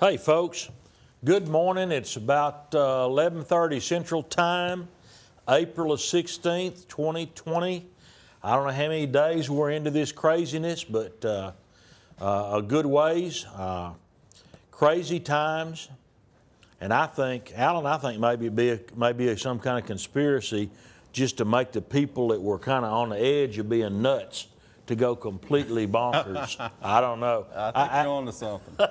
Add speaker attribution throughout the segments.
Speaker 1: Hey folks, good morning. It's about 11:30 Central Time, April the 16th, 2020. I don't know how many days we're into this craziness, but a good ways. Crazy times, and I think, Alan, maybe it'd be some kind of conspiracy just to make the people that were kind of on the edge of being nuts to go completely bonkers. I don't know.
Speaker 2: I think you're on to something.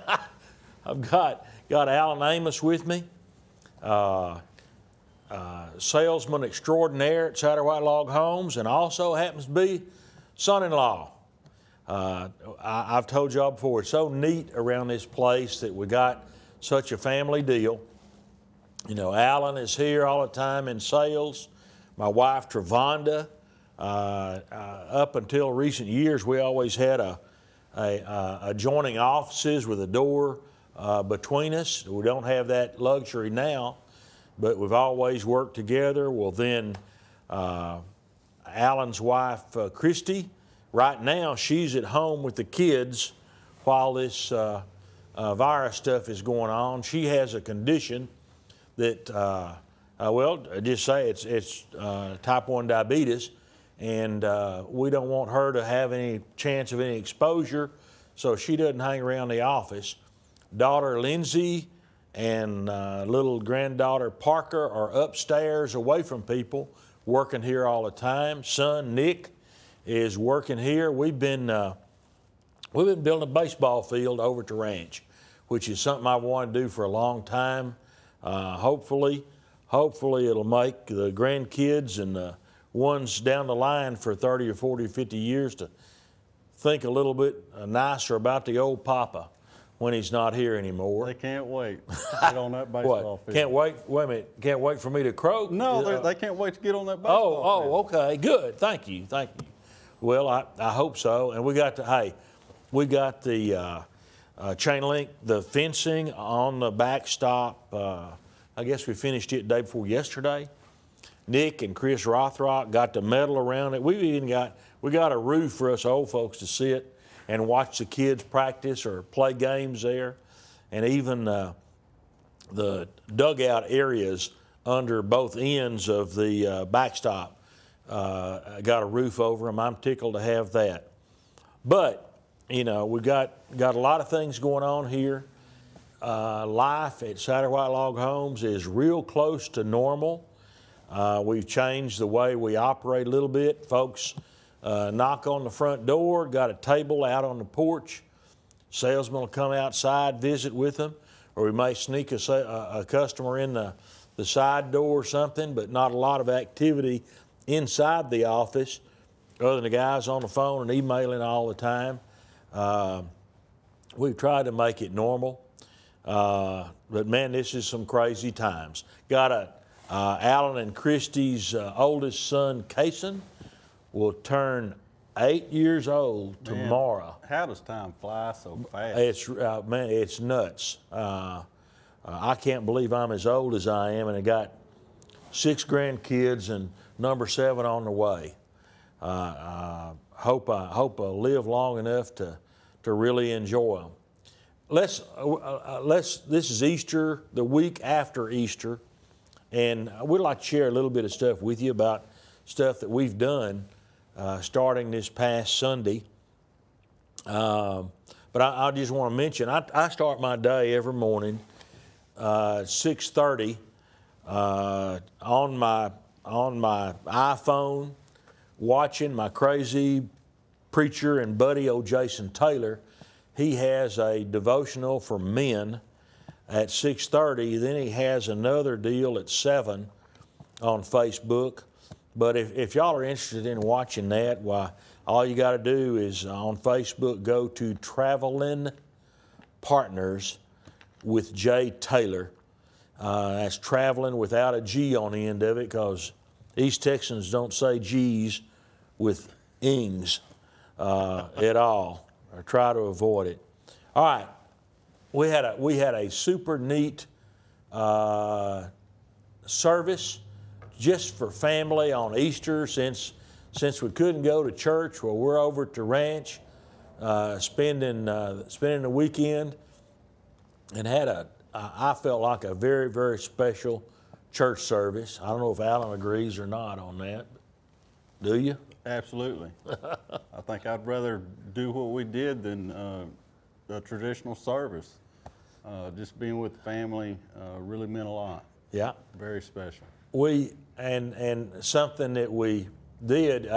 Speaker 1: I've got Alan Amos with me, salesman extraordinaire at Satterwhite Log Homes, and also happens to be son-in-law. I've told y'all before, it's so neat around this place that we got such a family deal. You know, Alan is here all the time in sales. My wife, Travonda, up until recent years, we always had adjoining offices with a door between us. We don't have that luxury now, but we've always worked together. Well, then Alan's wife, Christy, right now she's at home with the kids while this virus stuff is going on. She has a condition that, just say it's type 1 diabetes, and we don't want her to have any chance of any exposure, so she doesn't hang around the office. Daughter Lindsay and little granddaughter Parker are upstairs away from people, working here all the time. Son Nick is working here. We've been building a baseball field over at the ranch, which is something I wanted to do for a long time. Hopefully it'll make the grandkids and the ones down the line for 30 or 40 or 50 years to think a little bit nicer about the old papa when he's not here anymore.
Speaker 2: They can't wait to get on that baseball field.
Speaker 1: Can't wait? Wait a minute. Can't wait for me to croak?
Speaker 2: No, they can't wait to get on that baseball field.
Speaker 1: Okay, good. Thank you. Well, I hope so. And we got the chain link, the fencing on the backstop. I guess we finished it the day before yesterday. Nick and Chris Rothrock got the metal around it. We got a roof for us old folks to sit and watch the kids practice or play games there. And even the dugout areas under both ends of the backstop got a roof over them. I'm tickled to have that. But, you know, we got a lot of things going on here. Life at Satterwhite Log Homes is real close to normal. We've changed the way we operate a little bit. Folks knock on the front door, got a table out on the porch. Salesman will come outside, visit with them, or we may sneak a customer in the side door or something, but not a lot of activity inside the office other than the guys on the phone and emailing all the time. We've tried to make it normal, but man, this is some crazy times. Got Alan and Christy's oldest son, Kason, will turn 8 years old tomorrow.
Speaker 2: How does time fly so fast?
Speaker 1: It's nuts. I can't believe I'm as old as I am, and I got 6 grandkids and number 7 on the way. Hope I live long enough to really enjoy them. This is Easter, the week after Easter, and we'd like to share a little bit of stuff with you about stuff that we've done starting this past Sunday. But I just want to mention, I start my day every morning 6:30 on my iPhone, watching my crazy preacher and buddy, old Jason Taylor. He has a devotional for men at 6:30. Then he has another deal at 7 on Facebook. But if y'all are interested in watching that, why, all you got to do is on Facebook go to Traveling Partners with Jay Taylor. That's traveling without a G on the end of it, because East Texans don't say G's with ings at all, or try to avoid it. All right, we had a super neat service just for family on Easter, since we couldn't go to church. Well, we're over at the ranch spending the weekend, and had I felt like a very, very special church service. I don't know if Alan agrees or not on that. Do you?
Speaker 2: Absolutely. I think I'd rather do what we did than a traditional service. Just being with family really meant a lot.
Speaker 1: Yeah.
Speaker 2: Very special.
Speaker 1: And something that we did,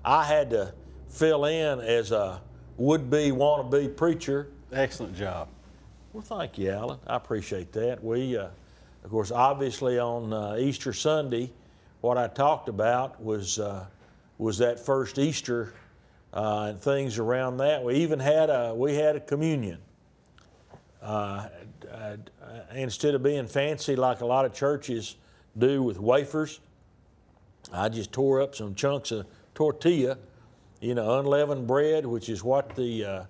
Speaker 1: I had to fill in as a would-be, wanna-be preacher.
Speaker 2: Excellent job.
Speaker 1: Well, thank you, Alan. I appreciate that. We, of course, obviously on Easter Sunday, what I talked about was that first Easter and things around that. We even had a communion. Instead of being fancy like a lot of churches do with wafers, I just tore up some chunks of tortilla, unleavened bread, which is what the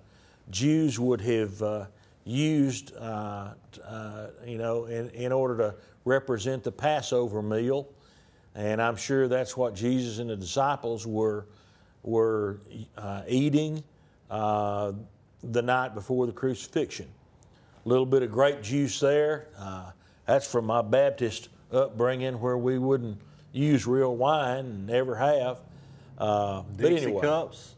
Speaker 1: Jews would have used, in order to represent the Passover meal. And I'm sure that's what Jesus and the disciples were eating the night before the crucifixion. A little bit of grape juice there. That's from my Baptist upbringing, where we wouldn't use real wine and never have.
Speaker 2: Dixie cups.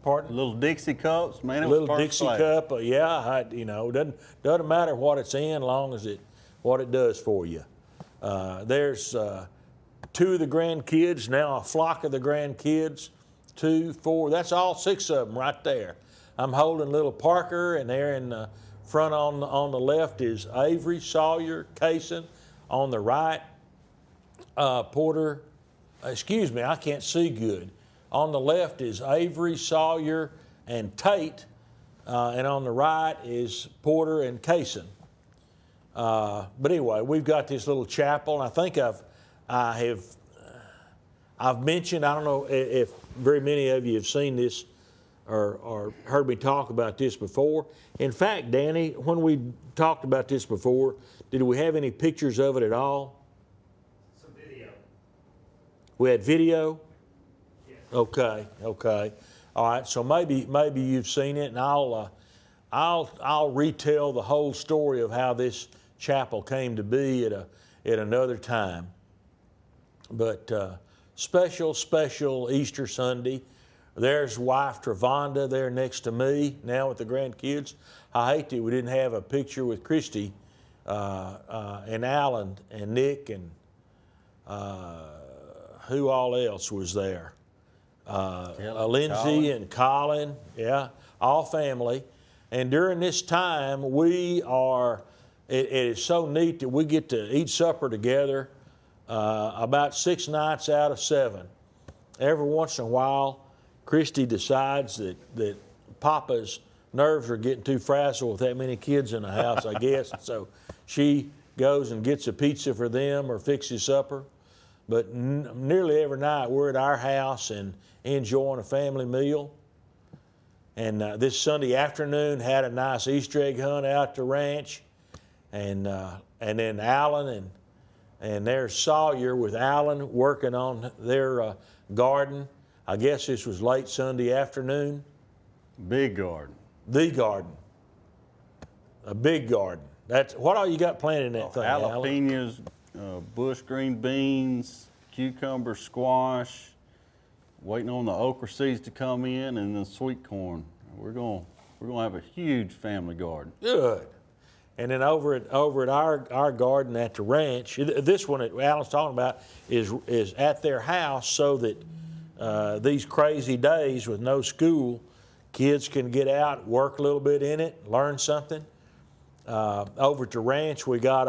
Speaker 1: Pardon?
Speaker 2: Little Dixie cups, man. It
Speaker 1: Little
Speaker 2: was
Speaker 1: Dixie
Speaker 2: class.
Speaker 1: cup. Doesn't matter what it's in, long as what it does for you. There's 2 of the grandkids, now a flock of the grandkids, 2, 4, that's all 6 of them right there. I'm holding little Parker, and there in the front on the left is Avery, Sawyer, Kaysen. On the right, Porter, excuse me, I can't see good. On the left is Avery, Sawyer, and Tate, and on the right is Porter and Kaysen. But anyway, we've got this little chapel, and I think I've mentioned, I don't know if very many of you have seen this or heard me talk about this before. In fact, Danny, when we talked about this before, did we have any pictures of it at all?
Speaker 3: Some video.
Speaker 1: We had video?
Speaker 3: Yes.
Speaker 1: Okay. All right, so maybe you've seen it, and I'll retell the whole story of how this chapel came to be at another time. But special Easter Sunday. There's wife Travanda there next to me now with the grandkids. I hate that we didn't have a picture with Christy and Alan and Nick and who all else was there? Lindsay
Speaker 2: Colin.
Speaker 1: and Colin, yeah, all family. And during this time, it is so neat that we get to eat supper together about 6 nights out of 7. Every once in a while, Christy decides that Papa's nerves are getting too frazzled with that many kids in the house, I guess. So she goes and gets a pizza for them or fixes supper. But nearly every night we're at our house and enjoying a family meal. And this Sunday afternoon had a nice Easter egg hunt out at the ranch. And then Alan and there's Sawyer with Alan working on their garden. I guess this was late Sunday afternoon.
Speaker 2: Big garden.
Speaker 1: The garden. A big garden. That's what all you got planted in that thing, Alan?
Speaker 2: Jalapenos, bush green beans, cucumber, squash, waiting on the okra seeds to come in, and then sweet corn. We're gonna have a huge family garden.
Speaker 1: Good. And then over at our garden at the ranch, this one that Alan's talking about is at their house, so that these crazy days with no school, kids can get out, work a little bit in it, learn something. Over at the ranch, we got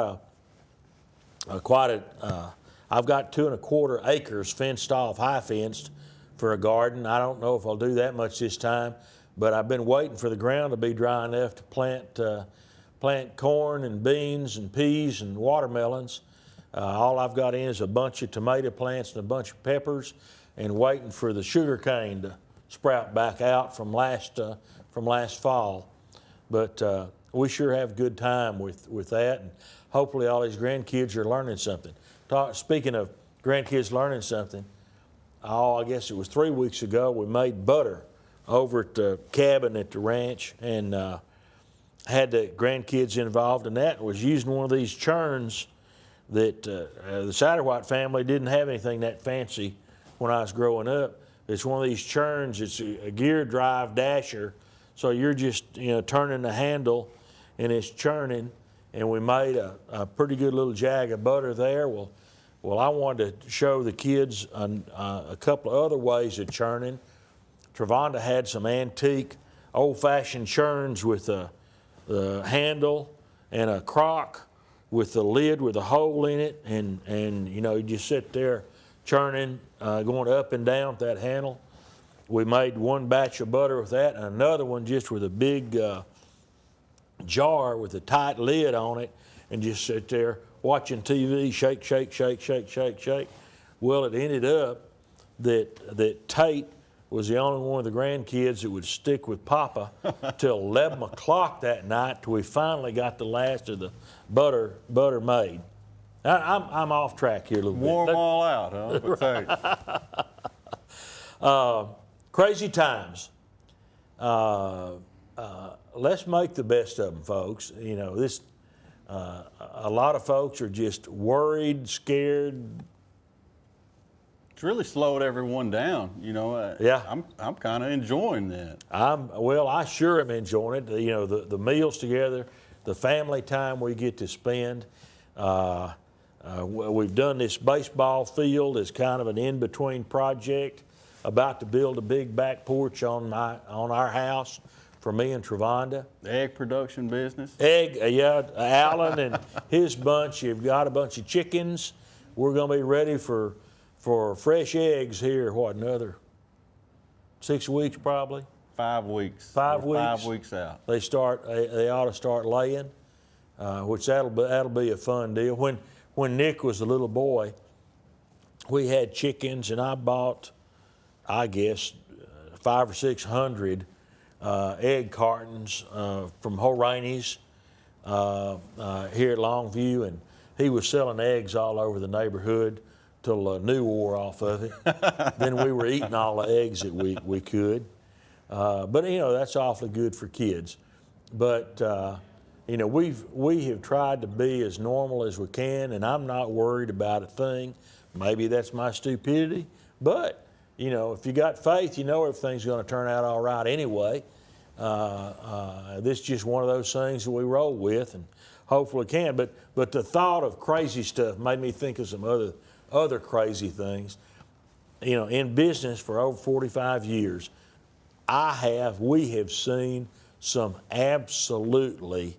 Speaker 1: I've got 2¼ acres fenced off, high fenced, for a garden. I don't know if I'll do that much this time, but I've been waiting for the ground to be dry enough to plant corn and beans and peas and watermelons. All I've got in is a bunch of tomato plants and a bunch of peppers, and waiting for the sugar cane to sprout back out from last fall. But we sure have a good time with that, and hopefully all these grandkids are learning something. Speaking of grandkids learning something, I guess it was 3 weeks ago, we made butter over at the cabin at the ranch, and had the grandkids involved in that, and was using one of these churns that the Satterwhite family didn't have anything that fancy when I was growing up. It's one of these churns. It's a gear drive dasher, so you're just turning the handle, and it's churning. And we made a pretty good little jag of butter there. Well, I wanted to show the kids a couple of other ways of churning. Travanda had some antique, old-fashioned churns with the handle and a crock with the lid with a hole in it, and you just sit there churning, going up and down with that handle. We made one batch of butter with that, and another one just with a big jar with a tight lid on it, and just sit there watching TV, shake, shake, shake, shake, shake, shake. Well, it ended up that Tate was the only one of the grandkids that would stick with Papa till 11 o'clock that night till we finally got the last of the butter made. I'm off track here a little bit.
Speaker 2: Warm all out, huh?
Speaker 1: Right. Crazy times. Let's make the best of them, folks. A lot of folks are just worried, scared.
Speaker 2: It's really slowed everyone down,
Speaker 1: Yeah.
Speaker 2: I'm kind of enjoying that.
Speaker 1: I sure am enjoying it. The meals together, the family time we get to spend. We've done this baseball field as kind of an in-between project. About to build a big back porch on our house for me and Travanda.
Speaker 2: The egg production business.
Speaker 1: Alan and his bunch. You've got a bunch of chickens. We're going to be ready for fresh eggs here. Another 6 weeks probably.
Speaker 2: 5 weeks.
Speaker 1: 5
Speaker 2: We're
Speaker 1: weeks.
Speaker 2: 5 weeks out.
Speaker 1: They ought to start laying, which that'll be a fun deal. When Nick was a little boy, we had chickens, and I bought, I guess, 500 or 600 egg cartons from Horaney's here at Longview, and he was selling eggs all over the neighborhood till New wore off of it. Then we were eating all the eggs that we could. But that's awfully good for kids. But we have tried to be as normal as we can, and I'm not worried about a thing. Maybe that's my stupidity, but if you got faith, everything's going to turn out all right anyway. This is just one of those things that we roll with, and hopefully can. But the thought of crazy stuff made me think of some other crazy things. In business for over 45 years, we have seen some absolutely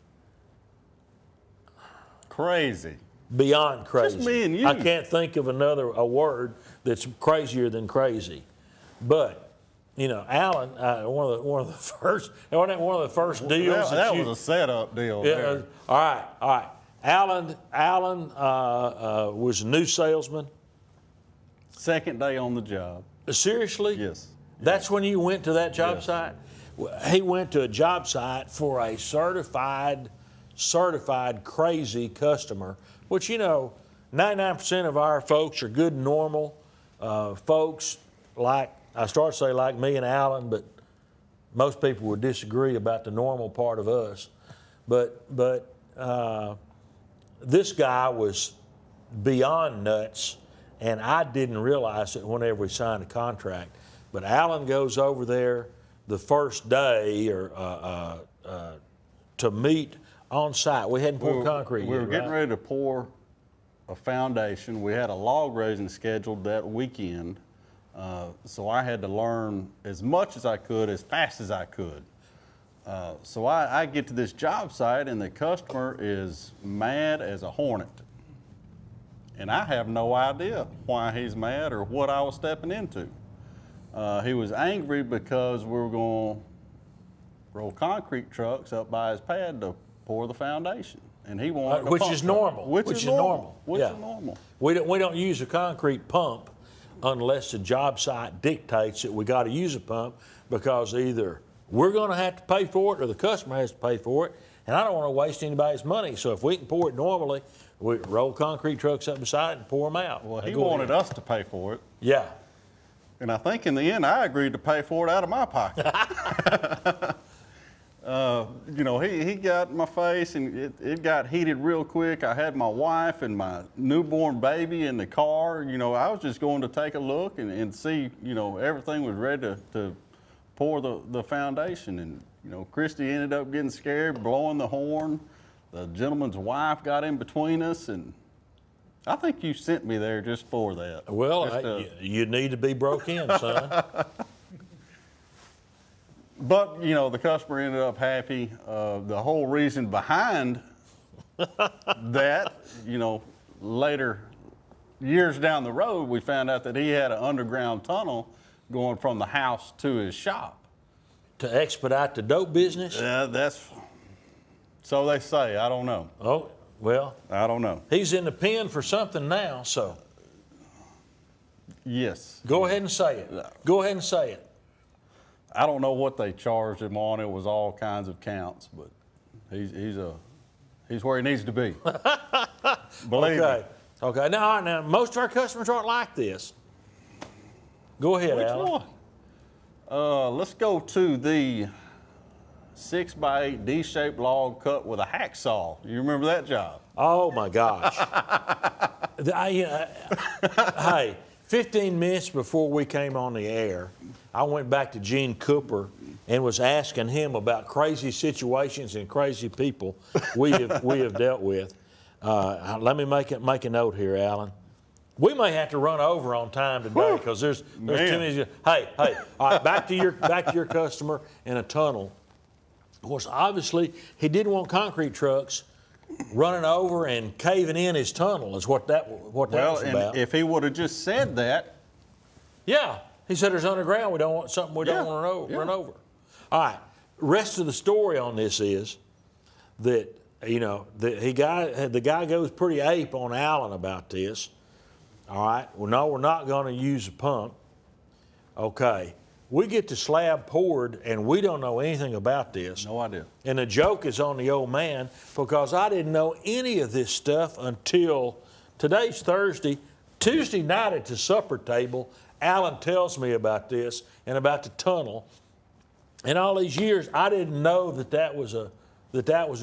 Speaker 2: crazy.
Speaker 1: Beyond crazy.
Speaker 2: Just me and you.
Speaker 1: I can't think of a word that's crazier than crazy. But Alan, one of the first deals
Speaker 2: that was a setup deal. There.
Speaker 1: All right. Alan was a new salesman.
Speaker 2: Second day on the job.
Speaker 1: Seriously?
Speaker 2: Yes.
Speaker 1: That's when you went to that job
Speaker 2: Yes.
Speaker 1: site? He went to a job site for a certified crazy customer, which 99% of our folks are good, normal folks, like I start to say like me and Alan, but most people would disagree about the normal part of us. But this guy was beyond nuts, and I didn't realize it whenever we signed a contract. But Alan goes over there the first day to meet on site. We hadn't poured concrete yet.
Speaker 2: We were getting
Speaker 1: right?
Speaker 2: ready to pour a foundation. We had a log raising scheduled that weekend. So I had to learn as much as I could, as fast as I could. So I get to this job site, and the customer is mad as a hornet. And I have no idea why he's mad or what I was stepping into. He was angry because we were going to roll concrete trucks up by his pad to pour the foundation. And he wanted
Speaker 1: Which is normal.
Speaker 2: Which is normal.
Speaker 1: We don't use a concrete pump unless the job site dictates that we got to use a pump, because either we're going to have to pay for it or the customer has to pay for it, and I don't want to waste anybody's money. So if we can pour it normally, we roll concrete trucks up beside it and pour them out.
Speaker 2: Well, he wanted us to pay for it.
Speaker 1: Yeah.
Speaker 2: And I think in the end, I agreed to pay for it out of my pocket. You know, he got in my face, and it got heated real quick. I had my wife and my newborn baby in the car. You know, I was just going to take a look and see, you know, everything was ready to pour the foundation. And, you know, Christy ended up getting scared, blowing the horn. The gentleman's wife got in between us, and I think you sent me there just for that.
Speaker 1: Well, you need to be broke in, son.
Speaker 2: But, you know, the customer ended up happy. The whole reason behind that, you know, later, years down the road, we found out that he had an underground tunnel going from the house to his shop.
Speaker 1: To expedite the dope business?
Speaker 2: That's, so they say. I don't know.
Speaker 1: Oh, well.
Speaker 2: I don't know.
Speaker 1: He's in the pen for something now, so.
Speaker 2: Yes.
Speaker 1: Go ahead and say it. Go ahead and say it.
Speaker 2: I don't know what they charged him on. It was all kinds of counts, but he's where he needs to be. Believe me.
Speaker 1: Okay. Now, most of our customers aren't like this. Go ahead,
Speaker 2: Which
Speaker 1: Alan.
Speaker 2: one? Let's go to the 6x8 D-shaped log cut with a hacksaw. You remember that job?
Speaker 1: Oh my gosh. Hey, 15 minutes before we came on the air, I went back to Gene Cooper and was asking him about crazy situations and crazy people we have dealt with. Let me make a note here, Alan. We may have to run over on time today because there's too many. Hey, all right, back to your customer in a tunnel. Of course, obviously, he didn't want concrete trucks running over and caving in his tunnel. Is what that was about.
Speaker 2: And if he would have just said that,
Speaker 1: yeah, he said there's underground. We don't want something we don't want to run over. All right. Rest of the story on this is that the guy goes pretty ape on Alan about this. All right. Well, no, we're not going to use a pump. Okay. We get the slab poured, and we don't know anything about this.
Speaker 2: no idea.
Speaker 1: And the joke is on the old man because I didn't know any of this stuff until today's Thursday. Tuesday night at the supper table, Alan tells me about this and about the tunnel. And all these years, I didn't know that was a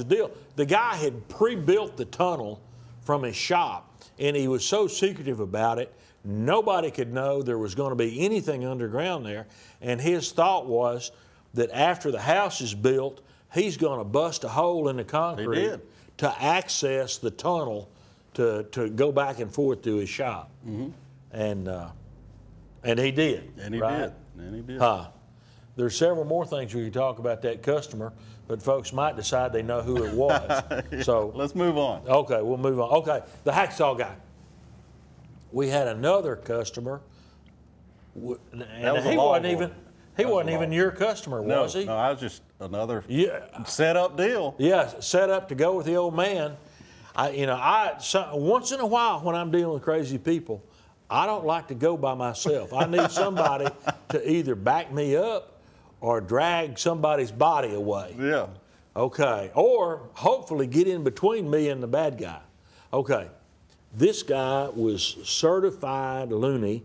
Speaker 1: deal. The guy had pre-built the tunnel from his shop, and he was so secretive about it, nobody could know there was going to be anything underground there. And his thought was that after the house is built, he's going to bust a hole in the concrete to access the tunnel to go back and forth to his shop. Mm-hmm. And he did.
Speaker 2: And he
Speaker 1: right?
Speaker 2: did. And he did.
Speaker 1: There's several more things we could talk about that customer, but folks might decide they know who it was. So
Speaker 2: let's move on.
Speaker 1: Okay, we'll move on. Okay, the hacksaw guy. We had another customer, and he wasn't even your customer, was he?
Speaker 2: No, I was just another set up deal.
Speaker 1: Yeah, set up to go with the old man. Once in a while when I'm dealing with crazy people, I don't like to go by myself. I need somebody to either back me up or drag somebody's body away.
Speaker 2: Yeah.
Speaker 1: Okay, or hopefully get in between me and the bad guy. Okay, this guy was certified loony,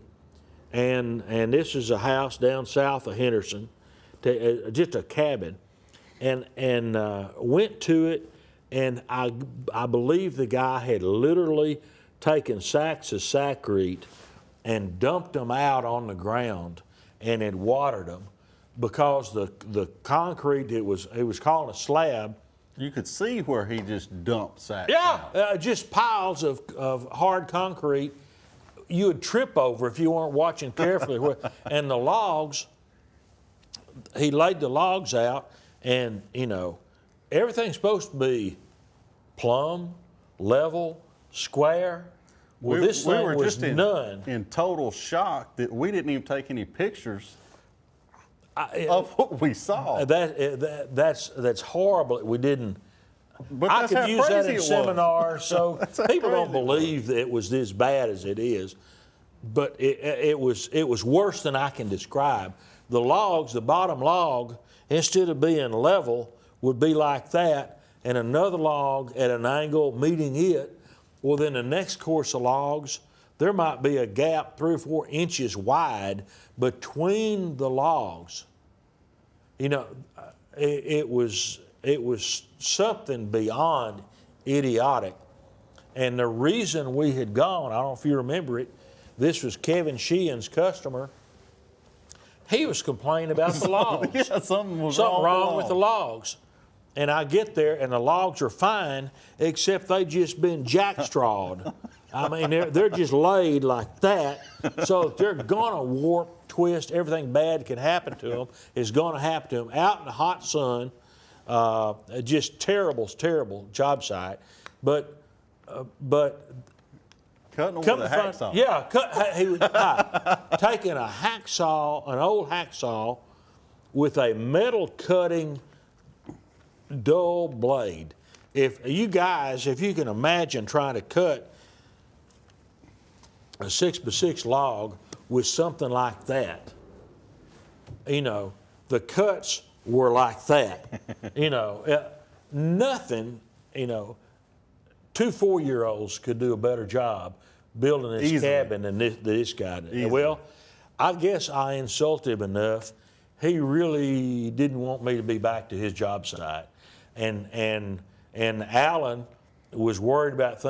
Speaker 1: and this is a house down south of Henderson, just a cabin, and went to it, and I believe the guy had literally taken sacks of sacrete and dumped them out on the ground and had watered them because the concrete, it was called a slab.
Speaker 2: You could see where he just dumped sacks.
Speaker 1: Yeah, just piles of hard concrete you would trip over if you weren't watching carefully. And the logs, he laid the logs out, and everything's supposed to be plumb, level, square. Well, this thing
Speaker 2: were
Speaker 1: was
Speaker 2: just
Speaker 1: none.
Speaker 2: in total shock that we didn't even take any pictures of what we saw.
Speaker 1: That's horrible. We didn't.
Speaker 2: But
Speaker 1: I
Speaker 2: that's
Speaker 1: could
Speaker 2: how
Speaker 1: use that
Speaker 2: crazy
Speaker 1: in
Speaker 2: it was.
Speaker 1: seminars, so people don't
Speaker 2: crazy it
Speaker 1: believe that it was this bad as it is. But it was worse than I can describe. The logs, the bottom log, instead of being level, would be like that, and another log at an angle meeting it. Well, then the next course of logs, there might be a gap 3 or 4 inches wide between the logs. it was something beyond idiotic. And the reason we had gone, I don't know if you remember it, this was Kevin Sheehan's customer. He was complaining about the logs.
Speaker 2: Yeah, something was
Speaker 1: wrong with the logs. And I get there, and the logs are fine, except they just been jackstrawed. I mean, they're just laid like that. So they're going to warp, twist, everything bad can happen to them is going to happen to them out in the hot sun. Just terrible job site. But
Speaker 2: cutting them with a hacksaw.
Speaker 1: Yeah, he was taking a hacksaw, an old hacksaw, with a metal cutting dull blade. If you can imagine trying to cut a 6x6 log with something like that, the cuts were like that. Nothing, 2 4-year-olds could do a better job building this
Speaker 2: Easily.
Speaker 1: cabin than this guy did.
Speaker 2: Easily.
Speaker 1: Well, I guess I insulted him enough. He really didn't want me to be back to his job site. And Alan was worried about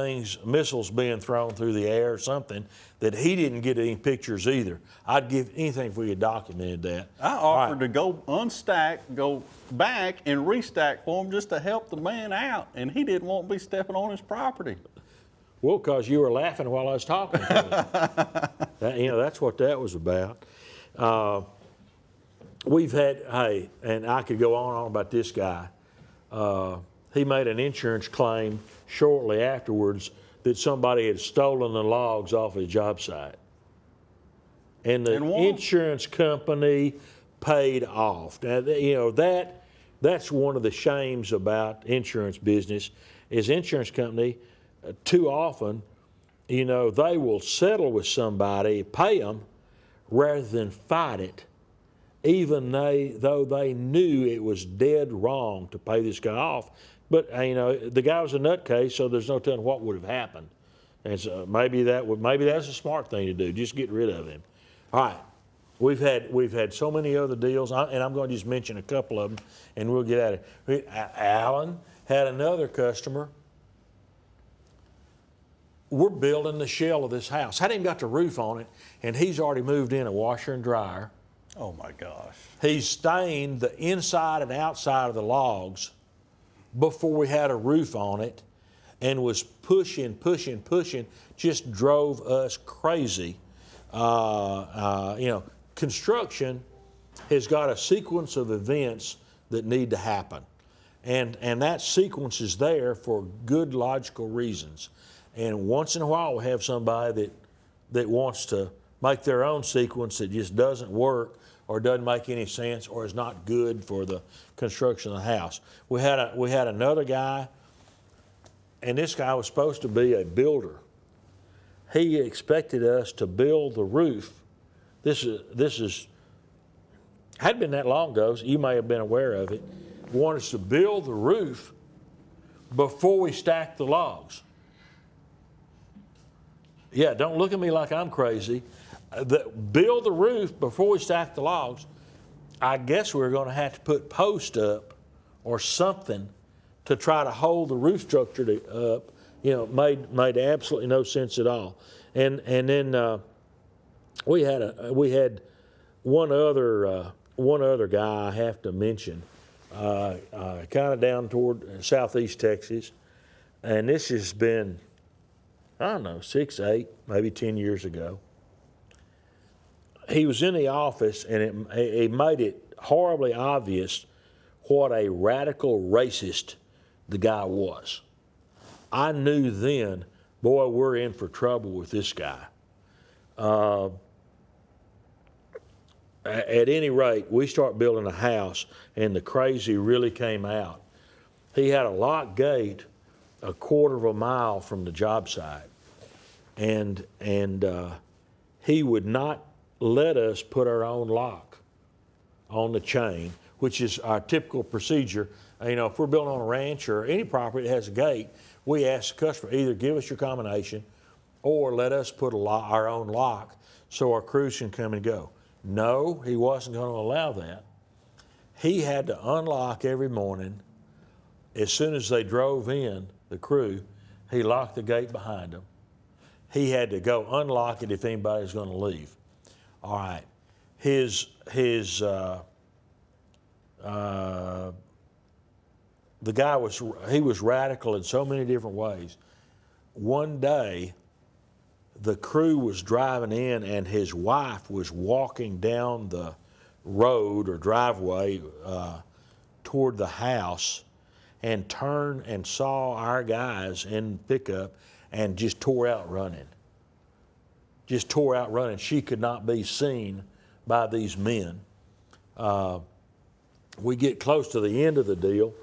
Speaker 1: missiles being thrown through the air or something, that he didn't get any pictures either. I'd give anything if we had documented that.
Speaker 2: I offered to go unstack, go back and restack for him just to help the man out, and he didn't want to be stepping on his property.
Speaker 1: Well, because you were laughing while I was talking to him. That's what that was about. We've had, and I could go on and on about this guy. He made an insurance claim shortly afterwards that somebody had stolen the logs off his job site. And the insurance company paid off. Now, that's one of the shames about insurance business is insurance company, too often, they will settle with somebody, pay them, rather than fight it, even though they knew it was dead wrong to pay this guy off. But the guy was a nutcase, so there's no telling what would have happened. And so maybe that's a smart thing to do. Just get rid of him. All right, we've had so many other deals, and I'm going to just mention a couple of them, and we'll get at it. Alan had another customer. We're building the shell of this house. Hadn't even got the roof on it, and he's already moved in a washer and dryer.
Speaker 2: Oh my gosh.
Speaker 1: He's stained the inside and outside of the logs before we had a roof on it, and was pushing, just drove us crazy. Construction has got a sequence of events that need to happen. And that sequence is there for good logical reasons. And once in a while we have somebody that wants to make their own sequence that just doesn't work or doesn't make any sense or is not good for the construction of the house. We had another guy, and this guy was supposed to be a builder. He expected us to build the roof. This hadn't been that long ago, so you may have been aware of it. He wanted us to build the roof before we stacked the logs. Yeah, don't look at me like I'm crazy. Build the roof before we stack the logs. I guess we're going to have to put posts up or something to try to hold the roof structure up. Made absolutely no sense at all. And then we had one other guy I have to mention, kind of down toward southeast Texas, and this has been, I don't know, 6, 8, maybe 10 years ago. He was in the office, and it made it horribly obvious what a radical racist the guy was. I knew then, boy, we're in for trouble with this guy. At any rate, we start building a house, and the crazy really came out. He had a lock gate a quarter of a mile from the job site, and he would not let us put our own lock on the chain, which is our typical procedure. If we're building on a ranch or any property that has a gate, we ask the customer, either give us your combination or let us put our own lock so our crews can come and go. No, he wasn't going to allow that. He had to unlock every morning. As soon as they drove in, the crew, he locked the gate behind them. He had to go unlock it if anybody was going to leave. All right. The guy was radical in so many different ways. One day, the crew was driving in and his wife was walking down the road or driveway toward the house and turned and saw our guys in pickup and just tore out running. Just tore out running. She could not be seen by these men. We get close to the end of the deal,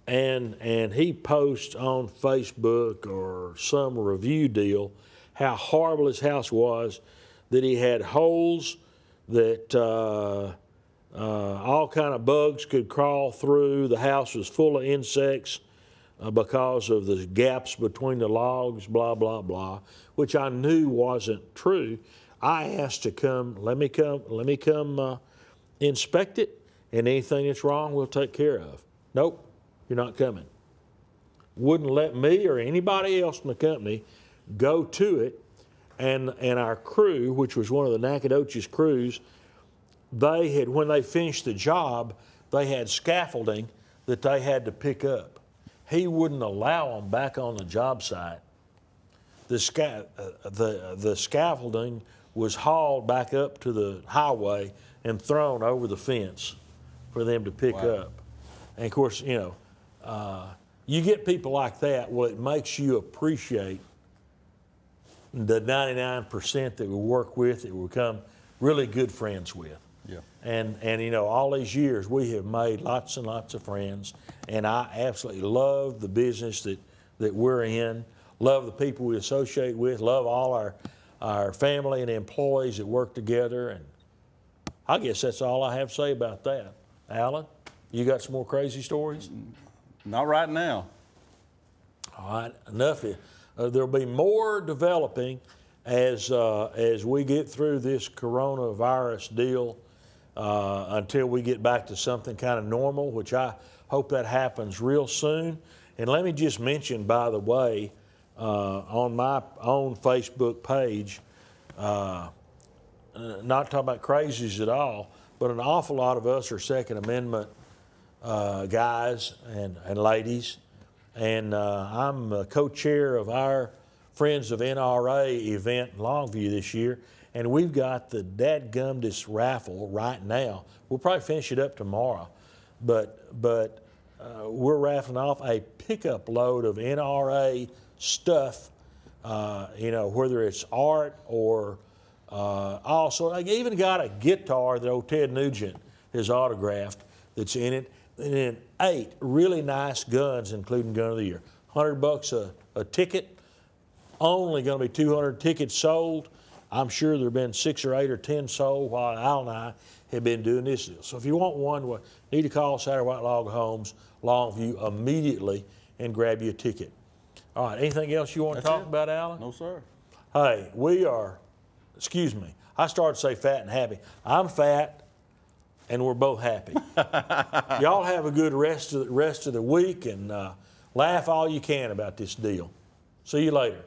Speaker 1: and he posts on Facebook or some review deal how horrible his house was, that he had holes that all kind of bugs could crawl through. The house was full of insects because of the gaps between the logs, blah, blah, blah, which I knew wasn't true. I asked to let me come inspect it, and anything that's wrong we'll take care of. Nope, you're not coming. Wouldn't let me or anybody else in the company go to it, and our crew, which was one of the Nacogdoches crews, when they finished the job, they had scaffolding that they had to pick up. He wouldn't allow them back on the job site. The scaffolding was hauled back up to the highway and thrown over the fence for them to pick up. And of course, you get people like that, well, it makes you appreciate the 99% that we work with, that we become really good friends with.
Speaker 2: Yeah.
Speaker 1: And all these years we have made lots and lots of friends, and I absolutely love the business that we're in, love the people we associate with, love all our family and employees that work together, and I guess that's all I have to say about that. Alan, you got some more crazy stories?
Speaker 2: Not right now.
Speaker 1: All right, enough. There'll be more developing as we get through this coronavirus deal until we get back to something kind of normal, which I hope that happens real soon. And let me just mention, by the way, on my own Facebook page, not talking about crazies at all, but an awful lot of us are Second Amendment guys and ladies. And I'm a co-chair of our Friends of NRA event in Longview this year, and we've got the dadgumdest raffle right now. We'll probably finish it up tomorrow, but we're raffling off a pickup load of NRA stuff, whether it's art or also I even got a guitar that old Ted Nugent has autographed that's in it, and then 8 really nice guns, including Gun of the Year. $100 a ticket. Only going to be 200 tickets sold. I'm sure there have been 6 or 8 or 10 sold while Al and I have been doing this deal. So if you want one, you need to call Satterwhite Log Homes, Longview, immediately and grab you a ticket. All right, anything else you want to talk about, Alan?
Speaker 2: No, sir.
Speaker 1: Hey, excuse me, I started to say fat and happy. I'm fat, and we're both happy. Y'all have a good rest of the week, and laugh all you can about this deal. See you later.